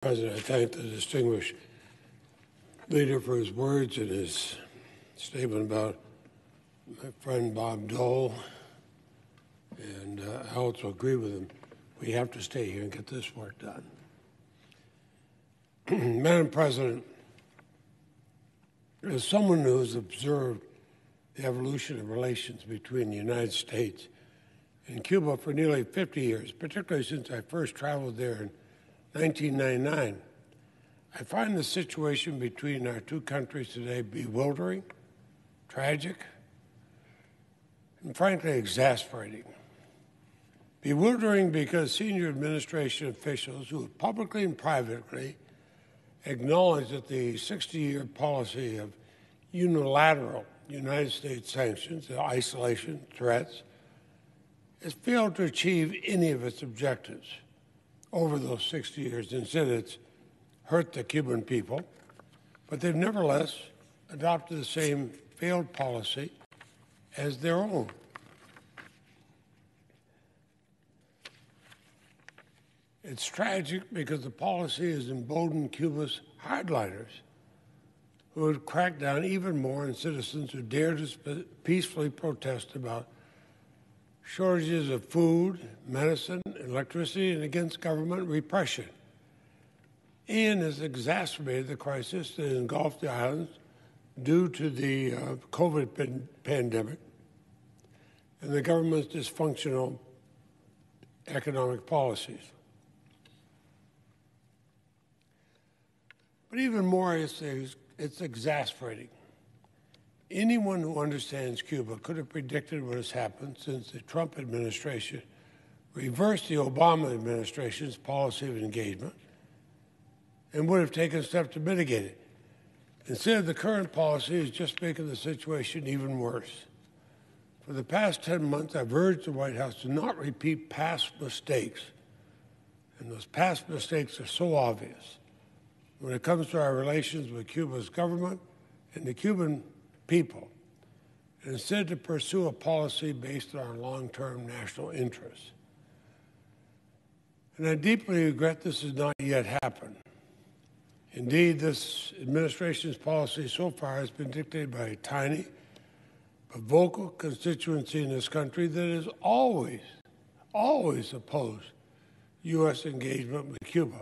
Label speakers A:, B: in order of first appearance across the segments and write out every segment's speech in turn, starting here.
A: President, I thank the distinguished leader for his words and his statement about my friend Bob Dole, and I also agree with him. We have to stay here and get this work done. Madam President, as someone who has observed the evolution of relations between the United States and Cuba for nearly 50 years, particularly since I first traveled there in 1999, I find the situation between our two countries today bewildering, tragic, and frankly exasperating. Bewildering because senior administration officials who have publicly and privately acknowledged that the 60-year policy of unilateral United States sanctions, isolation, threats, has failed to achieve any of its objectives over those 60 years. Instead, it's hurt the Cuban people, but they've nevertheless adopted the same failed policy as their own. It's tragic because the policy has emboldened Cuba's hardliners, who would crack down even more on citizens who dare to peacefully protest about shortages of food, medicine, electricity, and against government repression, and has exacerbated the crisis that engulfed the islands due to the COVID pandemic and the government's dysfunctional economic policies. But even more, it's exasperating. Anyone who understands Cuba could have predicted what has happened since the Trump administration reversed the Obama administration's policy of engagement and would have taken steps to mitigate it. Instead, the current policy is just making the situation even worse. For the past 10 months, I've urged the White House to not repeat past mistakes, and those past mistakes are so obvious when it comes to our relations with Cuba's government and the Cuban people, and instead to pursue a policy based on our long-term national interests. And I deeply regret this has not yet happened. Indeed, this administration's policy so far has been dictated by a tiny but vocal constituency in this country that has always opposed U.S. engagement with Cuba.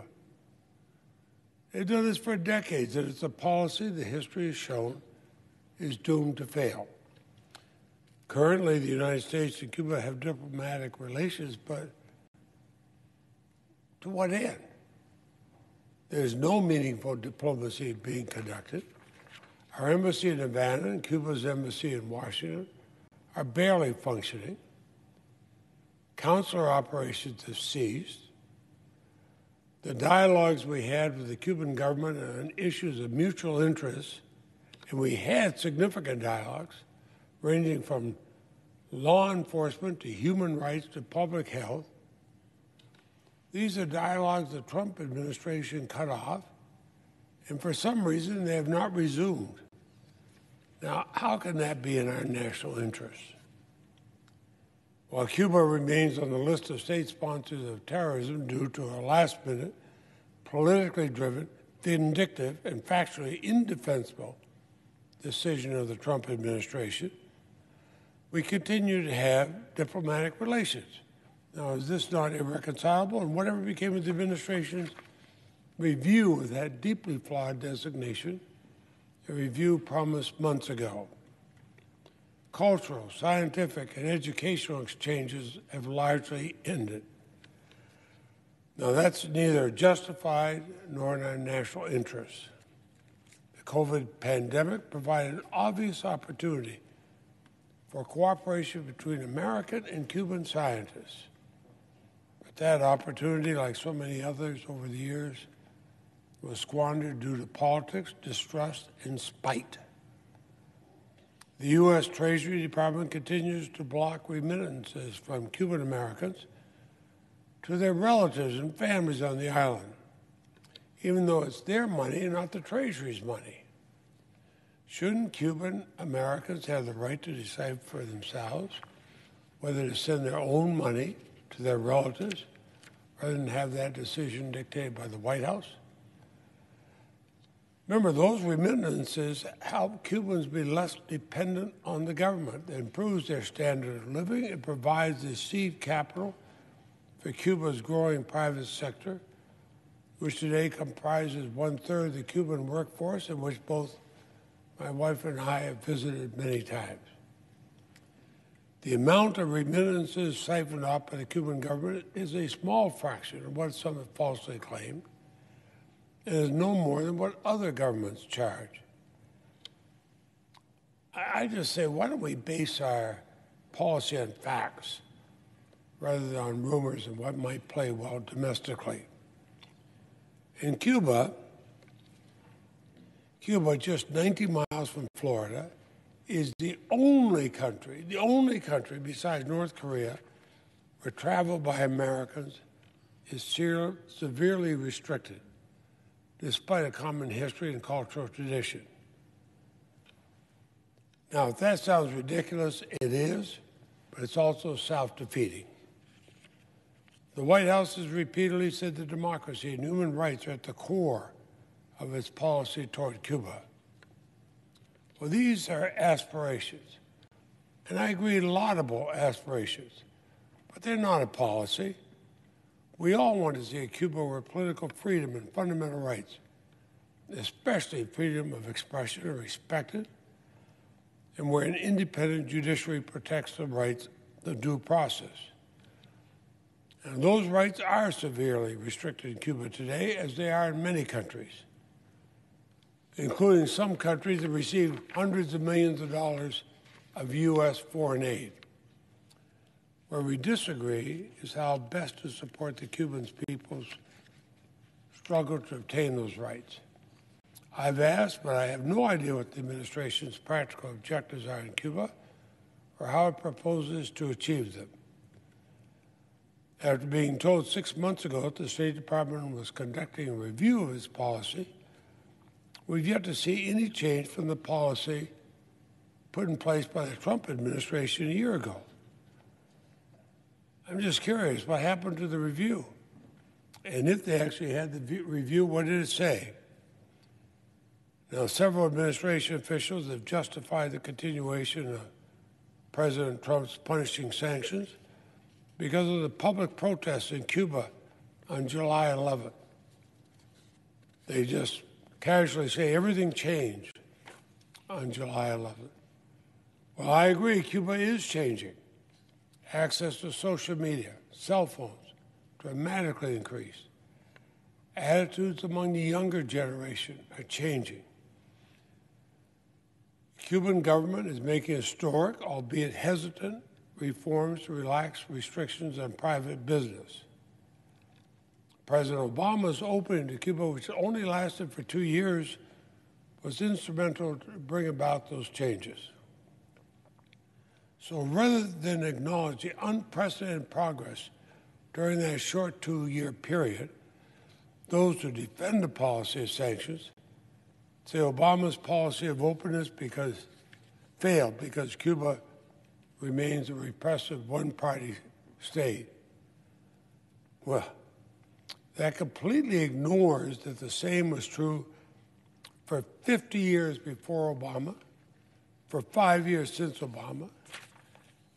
A: They've done this for decades, and it's a policy the history has shown is doomed to fail. Currently, the United States and Cuba have diplomatic relations, but to what end? There's no meaningful diplomacy being conducted. Our embassy in Havana and Cuba's embassy in Washington are barely functioning. Consular operations have ceased. The dialogues we had with the Cuban government on issues of mutual interest, and we had significant dialogues ranging from law enforcement to human rights to public health. These are dialogues the Trump administration cut off, and for some reason they have not resumed. Now, how can that be in our national interest? While Cuba remains on the list of state sponsors of terrorism due to a last-minute, politically driven, vindictive, and factually indefensible decision of the Trump administration, we continue to have diplomatic relations. Now, is this not irreconcilable? And whatever became of the administration's review of that deeply flawed designation, a review promised months ago? Cultural, scientific, and educational exchanges have largely ended. Now, that's neither justified nor in our national interests. The COVID pandemic provided an obvious opportunity for cooperation between American and Cuban scientists. But that opportunity, like so many others over the years, was squandered due to politics, distrust, and spite. The U.S. Treasury Department continues to block remittances from Cuban Americans to their relatives and families on the island, even though it's their money and not the Treasury's money. Shouldn't Cuban Americans have the right to decide for themselves whether to send their own money to their relatives rather than have that decision dictated by the White House? Remember, those remittances help Cubans be less dependent on the government. It improves their standard of living. It provides the seed capital for Cuba's growing private sector, which today comprises 1/3 of the Cuban workforce, and which both my wife and I have visited many times. The amount of remittances siphoned off by the Cuban government is a small fraction of what some have falsely claimed, and is no more than what other governments charge. I just say, why don't we base our policy on facts rather than on rumors and what might play well domestically? In Cuba, just 90 miles from Florida, is the only country besides North Korea where travel by Americans is severely restricted, despite a common history and cultural tradition. Now, if that sounds ridiculous, it is, but it's also self-defeating. The White House has repeatedly said that democracy and human rights are at the core of its policy toward Cuba. Well, these are aspirations, and I agree, laudable aspirations, but they're not a policy. We all want to see a Cuba where political freedom and fundamental rights, especially freedom of expression, are respected, and where an independent judiciary protects the rights of due process. And those rights are severely restricted in Cuba today, as they are in many countries, including some countries that receive hundreds of millions of dollars of U.S. foreign aid. Where we disagree is how best to support the Cuban people's struggle to obtain those rights. I've asked, but I have no idea what the administration's practical objectives are in Cuba or how it proposes to achieve them. After being told 6 months ago that the State Department was conducting a review of its policy, we've yet to see any change from the policy put in place by the Trump administration a year ago. I'm just curious, what happened to the review? And if they actually had the review, what did it say? Now, several administration officials have justified the continuation of President Trump's punishing sanctions because of the public protests in Cuba on July 11th. They just casually say everything changed on July 11th. Well, I agree, Cuba is changing. Access to social media, cell phones, dramatically increased. Attitudes among the younger generation are changing. The Cuban government is making historic, albeit hesitant, reforms to relax restrictions on private business. President Obama's opening to Cuba, which only lasted for 2 years, was instrumental to bring about those changes. So rather than acknowledge the unprecedented progress during that short 2-year period, those who defend the policy of sanctions say Obama's policy of openness failed because Cuba remains a repressive one-party state. Well, that completely ignores that the same was true for 50 years before Obama, for 5 years since Obama,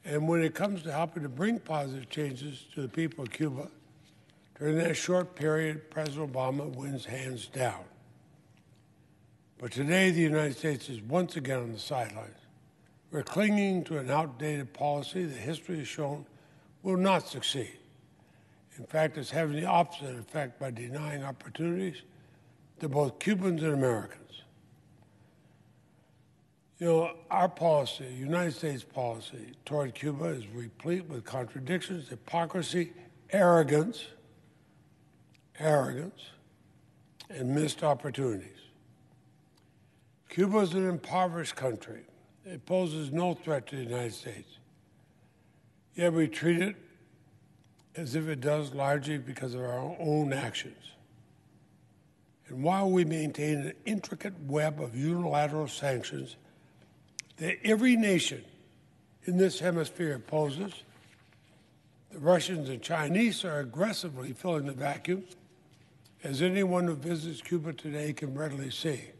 A: and when it comes to helping to bring positive changes to the people of Cuba, during that short period, President Obama wins hands down. But today, the United States is once again on the sidelines. We're clinging to an outdated policy that history has shown will not succeed. In fact, it's having the opposite effect by denying opportunities to both Cubans and Americans. You know, our policy, United States policy toward Cuba is replete with contradictions, hypocrisy, arrogance, and missed opportunities. Cuba is an impoverished country. It poses no threat to the United States. Yet we treat it as if it does largely because of our own actions. And while we maintain an intricate web of unilateral sanctions that every nation in this hemisphere opposes, the Russians and Chinese are aggressively filling the vacuum, as anyone who visits Cuba today can readily see.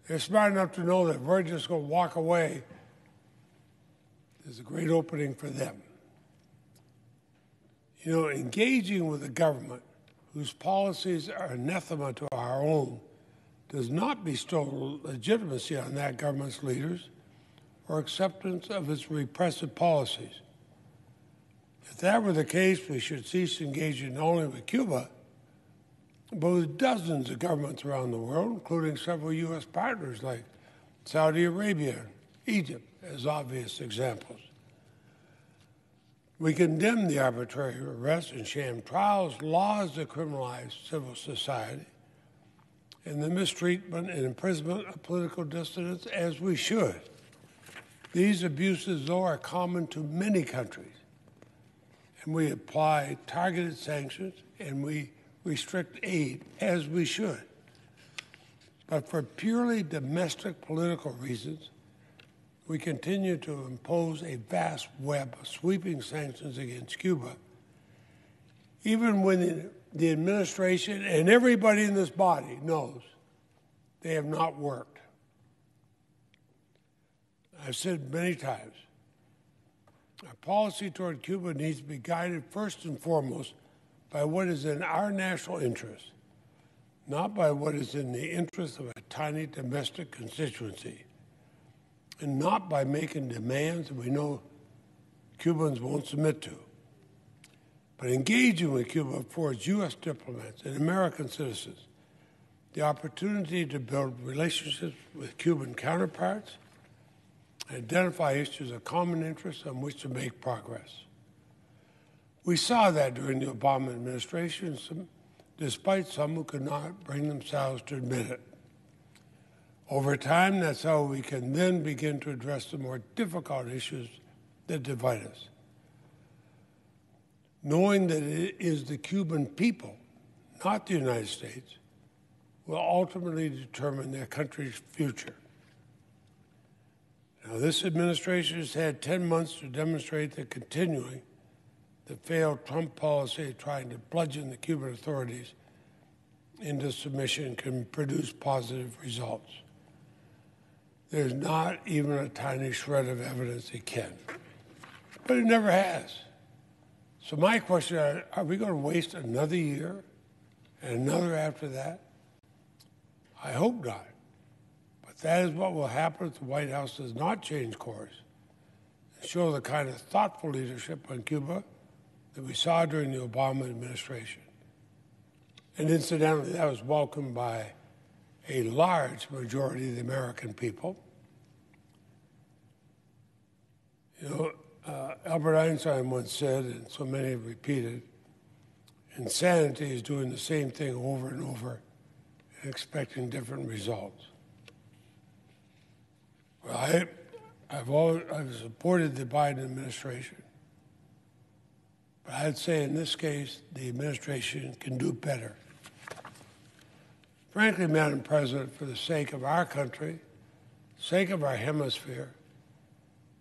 A: They're smart enough to know that if we're just going to walk away, there's a great opening for them. You know, engaging with a government whose policies are anathema to our own does not bestow legitimacy on that government's leaders or acceptance of its repressive policies. If that were the case, we should cease engaging not only with Cuba, but with dozens of governments around the world, including several U.S. partners like Saudi Arabia and Egypt, as obvious examples. We condemn the arbitrary arrests and sham trials, laws that criminalize civil society, and the mistreatment and imprisonment of political dissidents, as we should. These abuses, though, are common to many countries, and we apply targeted sanctions and we restrict aid, as we should. But for purely domestic political reasons, we continue to impose a vast web of sweeping sanctions against Cuba, even when the administration and everybody in this body knows they have not worked. I've said many times, our policy toward Cuba needs to be guided first and foremost by what is in our national interest, not by what is in the interest of a tiny domestic constituency, and not by making demands that we know Cubans won't submit to. But engaging with Cuba affords U.S. diplomats and American citizens the opportunity to build relationships with Cuban counterparts and identify issues of common interest on which to make progress. We saw that during the Obama administration, despite some who could not bring themselves to admit it. Over time, that's how we can then begin to address the more difficult issues that divide us. Knowing that it is the Cuban people, not the United States, will ultimately determine their country's future. Now, this administration has had 10 months to demonstrate that continuing the failed Trump policy of trying to bludgeon the Cuban authorities into submission can produce positive results. There's not even a tiny shred of evidence it can. But it never has. So my question, are we going to waste another year and another after that? I hope not. But that is what will happen if the White House does not change course and show the kind of thoughtful leadership on Cuba that we saw during the Obama administration. And incidentally, that was welcomed by a large majority of the American people. You know, Albert Einstein once said, and so many have repeated, insanity is doing the same thing over and over and expecting different results. Well, I've supported the Biden administration, but I'd say in this case, the administration can do better. Frankly, Madam President, for the sake of our country, sake of our hemisphere,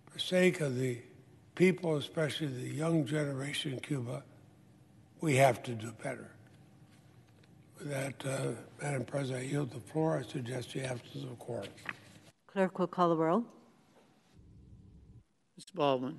A: for the sake of the people, especially the young generation in Cuba, we have to do better. With that, Madam President, I yield the floor. I suggest the absence of quorum.
B: Clerk will call the roll.
C: Mr. Baldwin.